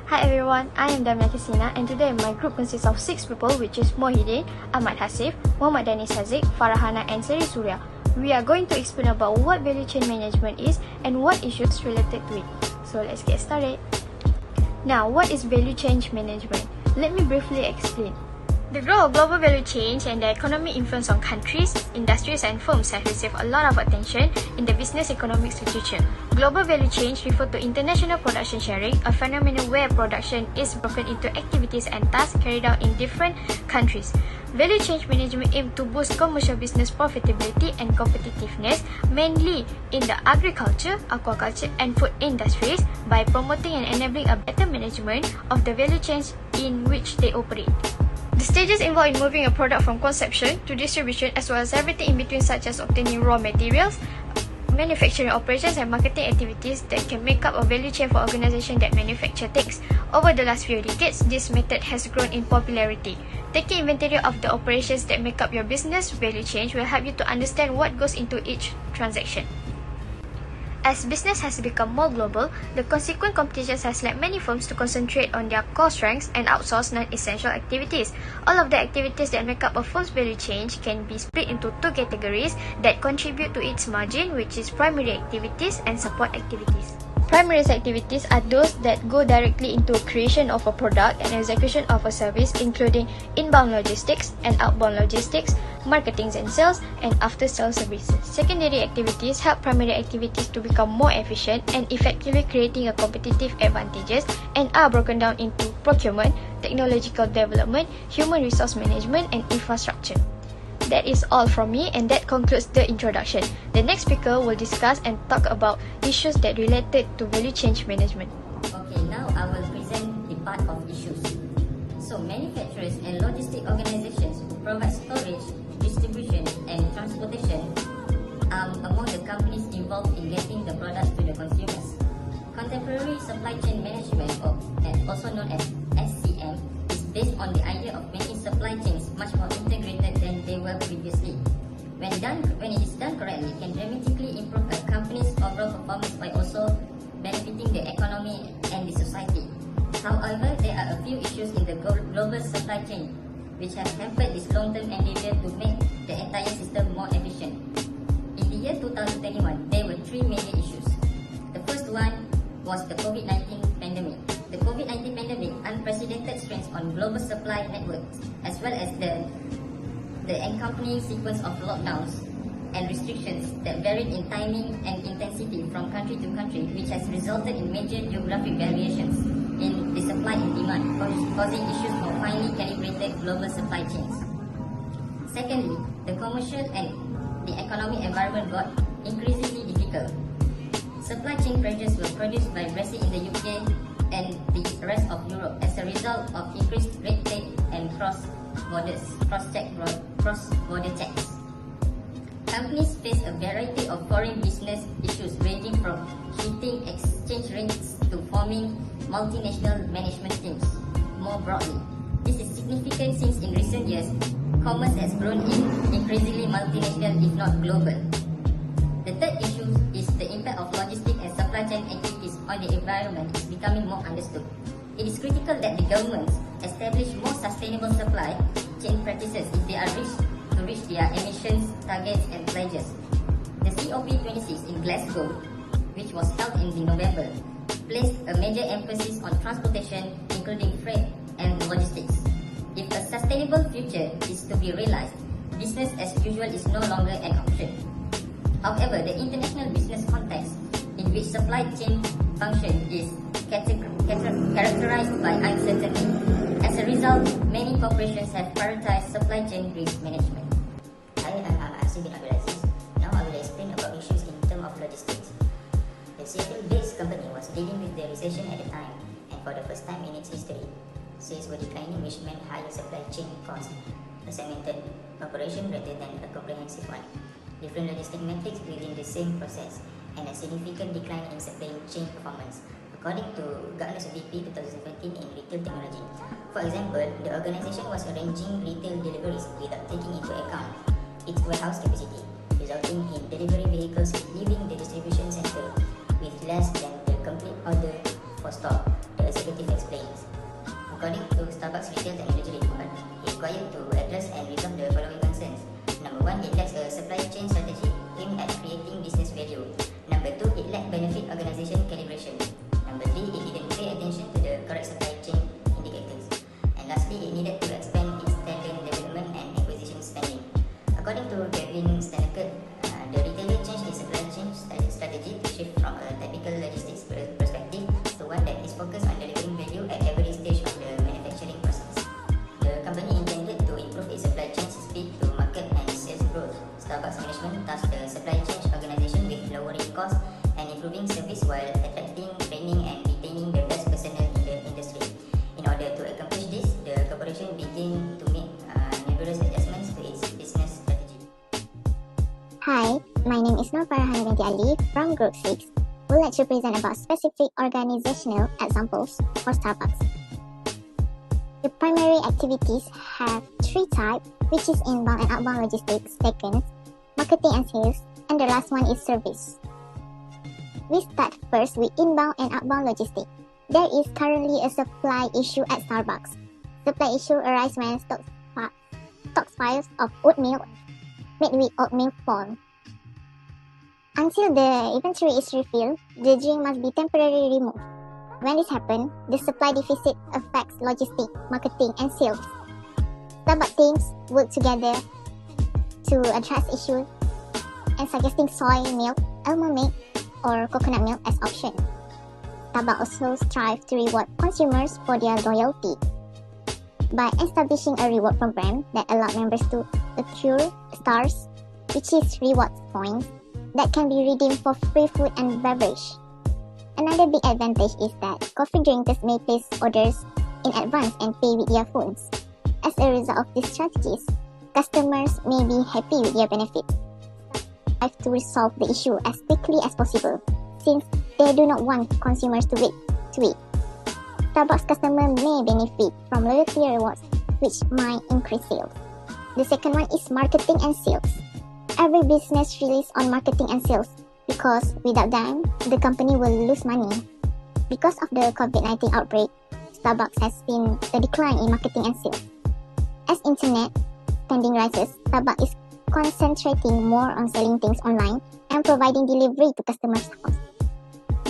Hi everyone, I am Qistina and today my group consists of 6 people, which is Mohd, Ahmad, Hasif, danis, haziq, Hanah and Seri, suria. We are going to explain about what value chain management is and what issues related to it. So let's get started. Now, what is value chain management? Let me briefly explain. The growth of global value chains and the economic influence on countries, industries and firms have received a lot of attention in the business economics literature. Global value chains refer to international production sharing, a phenomenon where production is broken into activities and tasks carried out in different countries. Value chain management aims to boost commercial business profitability and competitiveness, mainly in the agriculture, aquaculture and food industries by promoting and enabling a better management of the value chains in which they operate. The stages involved in moving a product from conception to distribution, as well as everything in between, such as obtaining raw materials, manufacturing operations and marketing activities that can make up a value chain for organizations that manufacture things. Over the last few decades, this method has grown in popularity. Taking inventory of the operations that make up your business value chain will help you to understand what goes into each transaction. As business has become more global, the consequent competition has led many firms to concentrate on their core strengths and outsource non-essential activities. All of the activities that make up a firm's value chain can be split into two categories that contribute to its margin, which is primary activities and support activities. Primary activities are those that go directly into creation of a product and execution of a service, including inbound logistics and outbound logistics, marketing and sales, and after-sales services. Secondary activities help primary activities to become more efficient and effectively creating a competitive advantages and are broken down into procurement, technological development, human resource management, and infrastructure. That is all from me, and that concludes the introduction. The next speaker will discuss and talk about issues that related to value chain management. Okay, now I will present the part of issues. So, manufacturers and logistic organizations who provide storage, distribution and transportation are among the companies involved in getting the products to the consumers. Contemporary supply chain management, also known as SCM, is based on the idea of making supply chains much more integrated than they were previously. When it is done correctly, it can dramatically improve a company's overall performance by also benefiting the economy and the society. However, there are a few issues in the global supply chain which have hampered this long-term endeavor to make the entire system more efficient. In the year 2021, there were three major issues. The first one was the COVID-19 pandemic. The COVID-19 pandemic unprecedented strains on global supply networks, as well as the accompanying sequence of lockdowns and restrictions that varied in timing and intensity from country to country, which has resulted in major geographic variations in the supply and demand, causing issues for finely calibrated global supply chains. Secondly, the commercial and the economic environment got increasingly difficult. Supply chain pressures were produced by Brexit in the UK and the rest of Europe as a result of increased red tape and cross-border checks. Companies face a variety of foreign business issues ranging from shifting exchange rates to forming multinational management teams. More broadly, this is significant since in recent years, commerce has grown increasingly multinational if not global. The third issue is the impact of logistic and supply chain activities on the environment is becoming more understood. It is critical that the governments establish more sustainable supply chain practices if they are to reach their emissions targets and pledges. The COP26 in Glasgow, which was held in November, placed a major emphasis on transportation, including freight and logistics. If a sustainable future is to be realized, business as usual is no longer an option. However, the international business context in which supply chain function is characterized by uncertainty. As a result, many corporations have prioritized supply chain risk management. Hi, I'm Aziz bin Aziz. Now I will explain about issues in terms of logistics. The Syaiful-based company was dealing with the recession at the time, and for the first time in its history, sales were declining, which meant higher supply chain costs, a segmented operation rather than a comprehensive one, different logistic metrics within the same process, and a significant decline in supply chain performance, according to Gartner's VP 2017 in retail technology. For example, the organization was arranging retail deliveries without taking into account its warehouse capacity, resulting in delivery vehicles leaving the distribution center with less than the complete order for stock, the executive explained. Starbucks Retail Technology Report, is required to address and resolve the following concerns. Number 1, it lacks a supply chain strategy aimed at creating business value. Number 2, it lacked benefit organization calibration. Number 3, it didn't pay attention to the correct supply chain indicators. And lastly, it needed to expand its talent development and acquisition spending. According to Kevin Stanekert, the retailer changed its supply chain strategy to shift from a typical logistics perspective to one that is focused on delivering value at every stage of the manufacturing process. The company intended to improve its supply chain speed to market and sales growth. Starbucks management tasked the supply chain organization with lowering costs and improving service while attracting, training and retaining the best personnel in the industry. In order to accomplish this, the corporation began to make numerous adjustments to its business strategy. Hi, my name is Nurfarah Binti from Group 6. We'd like to present about specific organizational examples for Starbucks. The primary activities have 3 types, which is inbound and outbound logistics, second, marketing and sales, and the last one is service. We start first with inbound and outbound logistics. There is currently a supply issue at Starbucks. Supply issue arises when stockpiles of oatmeal made with oatmeal fall. Until the inventory is refilled, the drink must be temporarily removed. When this happens, the supply deficit affects logistics, marketing, and sales. Starbucks teams work together to address issues and suggesting soy milk, almond milk, or coconut milk as options. Starbucks also strives to reward consumers for their loyalty by establishing a reward program that allows members to accrue stars, which is reward points that can be redeemed for free food and beverage. Another big advantage is that coffee drinkers may place orders in advance and pay with their phones. As a result of these strategies, customers may be happy with their benefits. Have to resolve the issue as quickly as possible, since they do not want consumers to wait. Starbucks customers may benefit from loyalty rewards, which might increase sales. The second one is marketing and sales. Every business relies on marketing and sales because without them, the company will lose money. Because of the COVID-19 outbreak, Starbucks has seen a decline in marketing and sales. As internet spending rises, Starbucks is concentrating more on selling things online and providing delivery to customers' house.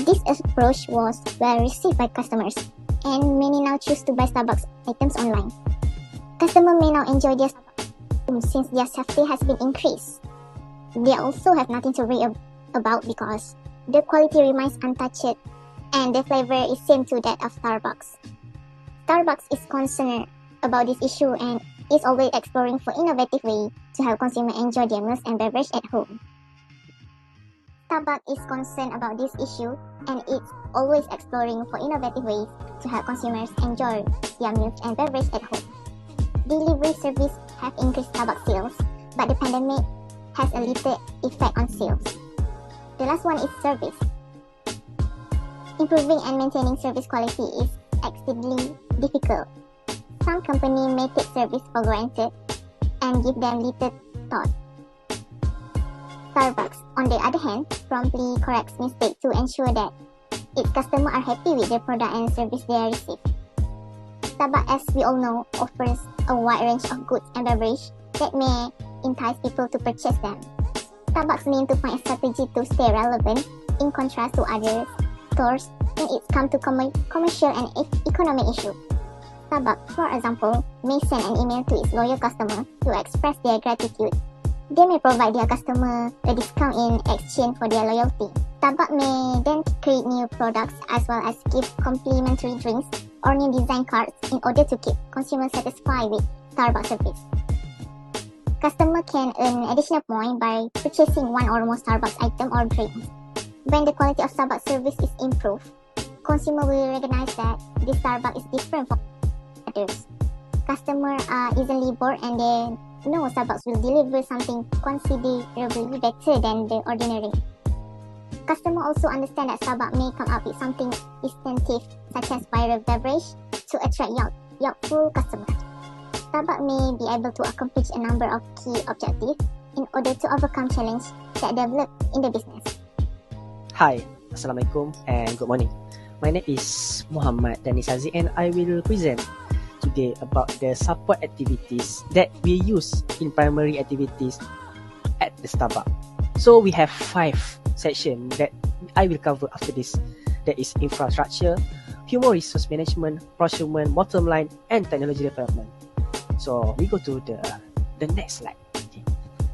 This approach was well received by customers, and many now choose to buy Starbucks items online. Customers may now enjoy their Starbucks since their safety has been increased. They also have nothing to worry about because the quality remains untouched and the flavor is same to that of Starbucks. Starbucks is concerned about this issue and is always exploring for innovative ways to help consumers enjoy their meals and beverage at home. Starbucks is concerned about this issue and it's always exploring for innovative ways to help consumers enjoy their meals and beverage at home. Delivery service have increased Starbucks sales, but the pandemic has a little effect on sales. The last one is service. Improving and maintaining service quality is exceedingly difficult. Some companies may take service for granted and give them little thought. Starbucks, on the other hand, promptly corrects mistakes to ensure that its customers are happy with the product and service they receive. Starbucks, as we all know, offers a wide range of goods and beverages that may entice people to purchase them. Starbucks means to find a strategy to stay relevant in contrast to other stores when it comes to commercial and economic issues. Starbucks, for example, may send an email to its loyal customers to express their gratitude. They may provide their customers a discount in exchange for their loyalty. Starbucks may then create new products as well as give complimentary drinks or new design cards in order to keep consumers satisfied with Starbucks service. Customers can earn additional points by purchasing one or more Starbucks item or drinks. When the quality of Starbucks service is improved, consumers will recognize that this Starbucks is different from others. Customers are easily bored and they know Starbucks will deliver something considerably better than the ordinary. Customers also understand that Starbucks may come up with something distinctive such as viral beverage to attract youthful customers. Starbucks may be able to accomplish a number of key objectives in order to overcome challenges that develop in the business. Hi, Assalamualaikum and good morning. My name is Muhammad Danis and I will present today about the support activities that we use in primary activities at the Starbucks. So we have 5 sections that I will cover after this. That is infrastructure, human resource management, procurement, bottom line, and technology development. So we go to the next slide. Okay.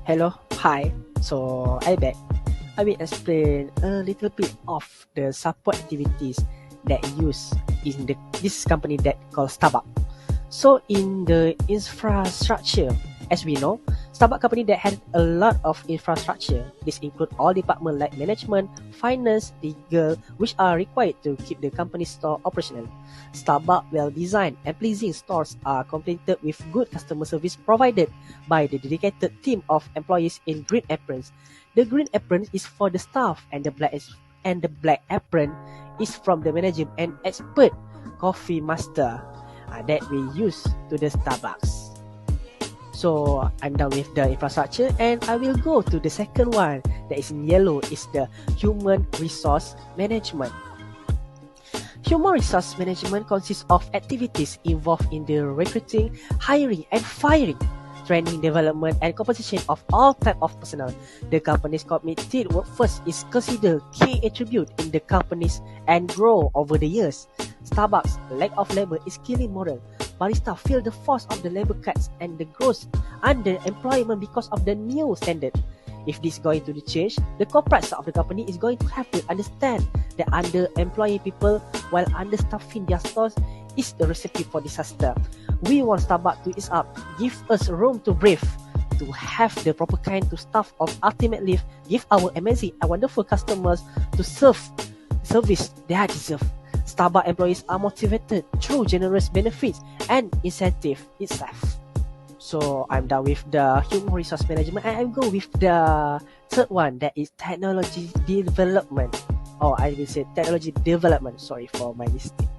Hello, hi. So I back. I will explain a little bit of the support activities that use in this company that called Starbucks. So in the infrastructure, as we know, Starbucks company that has a lot of infrastructure. This include all departments like management, finance, legal, which are required to keep the company store operational. Starbucks well-designed and pleasing stores are completed with good customer service provided by the dedicated team of employees in green aprons. The green apron is for the staff, and the black apron is from the manager and expert coffee master that we use to the Starbucks. So I'm done with the infrastructure, and I will go to the second one that is in yellow, is the human resource management. Human resource management consists of activities involved in the recruiting, hiring, and firing, training, development, and compensation of all types of personnel. The company's committed workforce is considered key attribute in the companies and grow over the years. Starbucks' lack of labor is killing morale. Barista feel the force of the labor cuts and the growth underemployment because of the new standard. If this is going to change, the corporate side of the company is going to have to understand that underemploying people while understaffing their stores is the recipe for disaster. We want Starbucks to ease up, give us room to breathe, to have the proper kind to staff of ultimately give our amazing and wonderful customers to service they deserve. Starbucks employees are motivated through generous benefits and incentive itself. So I'm done with the human resource management, and I'll go with the third one, that is technology development. I will say technology development. Sorry for my mistake.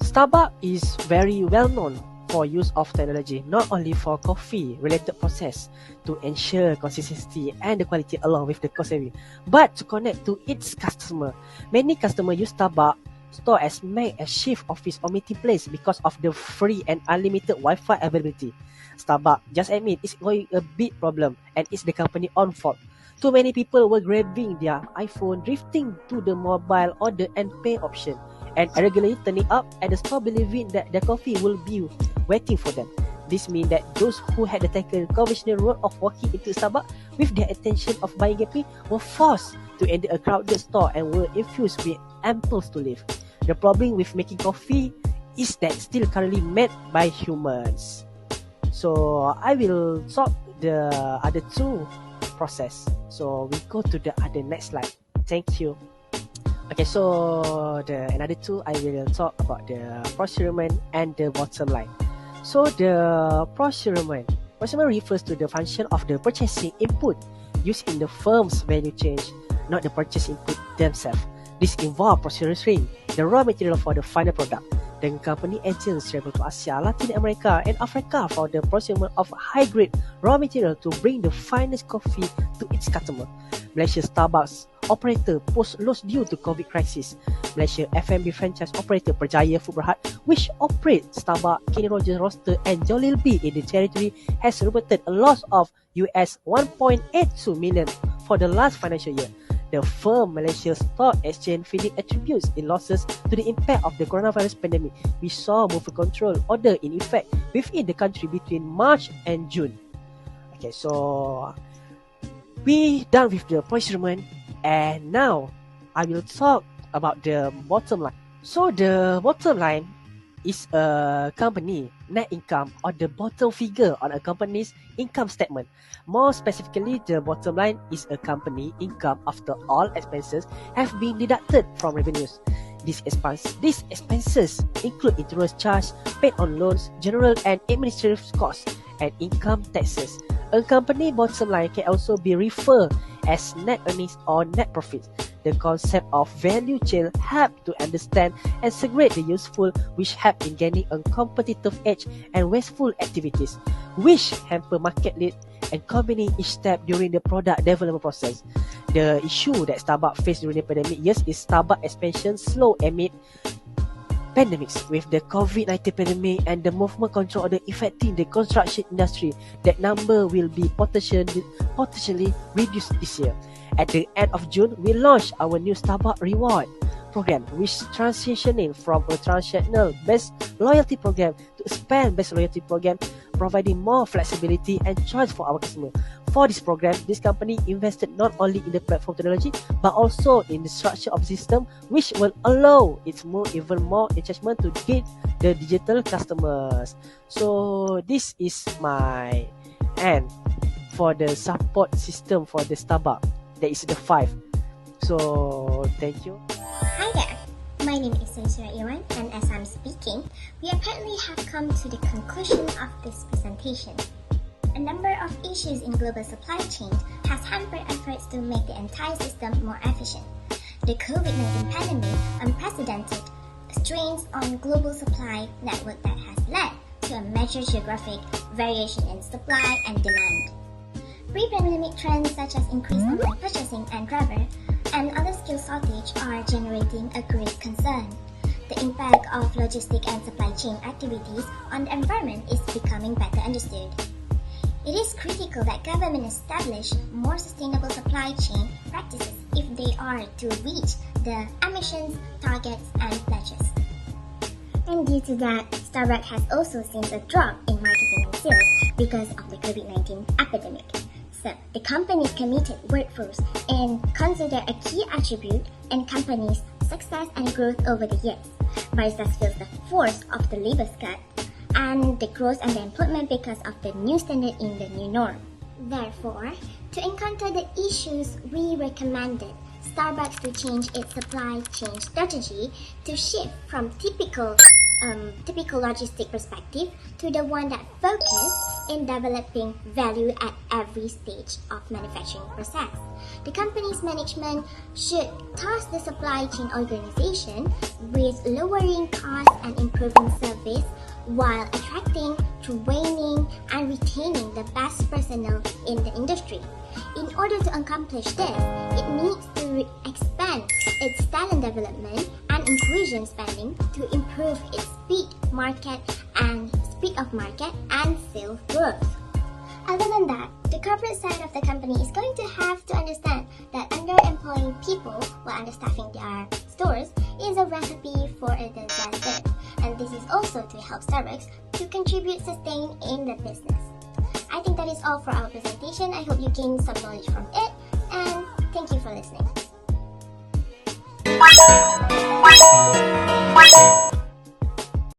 Starbucks is very well known for use of technology, not only for coffee related process to ensure consistency and the quality along with the cost saving, but to connect to its customer. Many customers use Starbucks store as makeshift office or meeting place because of the free and unlimited Wi-Fi availability. Starbucks just admit it's going a big problem, and it's the company own fault. Too many people were grabbing their iPhone, drifting to the mobile order and pay option, and regularly turning up at the store believing that their coffee will be waiting for them. This means that those who had taken conventional route of walking into Starbucks with their intention of buying coffee were forced to enter a crowded store and were infused with impulse to leave. The problem with making coffee is that still currently made by humans. So I will talk the other two process. So we go to the other next slide. Thank you. Okay, so another two, I will talk about the procurement and the bottom line. So the procurement refers to the function of the purchasing input used in the firm's value chain, not the purchase input themselves. This involves procuring the raw material for the final product. The company agents travel to Asia, Latin America, and Africa for the procurement of high-grade raw material to bring the finest coffee to its customer. Malaysia Starbucks operator post-loss due to COVID crisis. Malaysia F&B franchise operator Berjaya Food Berhad, which operates Starbucks, Qistina Rodzman Roaster, and Jollibee in the territory, has reported a loss of US 1.82 million for the last financial year. The firm Malaysia Stock Exchange feeding attributes in losses to the impact of the coronavirus pandemic. We saw movement control order in effect within the country between March and June. Okay, so we done with the procurement, and now I will talk about the bottom line. So the bottom line is a company net income, or the bottom figure on a company's income statement. More specifically, the bottom line is a company income after all expenses have been deducted from revenues. These expenses include interest charge paid on loans, general and administrative costs, and income taxes. A company bottom line can also be referred as net earnings or net profits. The concept of value chain help to understand and segregate the useful, which help in gaining a competitive edge, and wasteful activities, which hamper market lead and combining each step during the product development process. The issue that Starbucks faced during the pandemic years is Starbucks expansion slow amid pandemics, with the COVID-19 pandemic and the movement control order affecting the construction industry, that number will be potentially reduced this year. At the end of June, we launched our new Starbucks reward program, which transitioning from a transactional based loyalty program to a spend based loyalty program, providing more flexibility and choice for our customer. For this program, this company invested not only in the platform technology but also in the structure of system, which will allow it even more engagement to get the digital customers. So this is my end for the support system for the Starbucks. That is the 5. So thank you. Hi there, my name is Irwan, and as I'm speaking, we apparently have come to the conclusion of this presentation. A number of issues in global supply chain has hampered efforts to make the entire system more efficient. The COVID-19 pandemic, unprecedented strains on global supply network that has led to a major geographic variation in supply and demand. Pre-pandemic trends such as increased online purchasing and driver and other skill shortage are generating a great concern. The impact of logistic and supply chain activities on the environment is becoming better understood. It is critical that government establish more sustainable supply chain practices if they are to reach the emissions targets and pledges. And due to that, Starbucks has also seen a drop in marketing and sales because of the COVID-19 epidemic. So, the company's committed workforce and consider a key attribute in company's success and growth over the years. Baristas feels the force of the labor scarce and the growth and the employment because of the new standard in the new norm. Therefore, to encounter the issues, we recommended Starbucks to change its supply chain strategy to shift from typical logistic perspective to the one that focus in developing value at every stage of manufacturing process. The company's management should task the supply chain organization with lowering costs and improving service while attracting, training, and retaining the best personnel in the industry. In order to accomplish this, it needs to expand its talent development and inclusion spending to improve its speed of market and sales growth. Other than that, the corporate side of the company is going to have to understand that underemploying people while understaffing their stores is a recipe for a disaster, and this is also to help Starbucks to contribute sustain in the business. I think that is all for our presentation. I hope you gained some knowledge from it, and thank you for listening.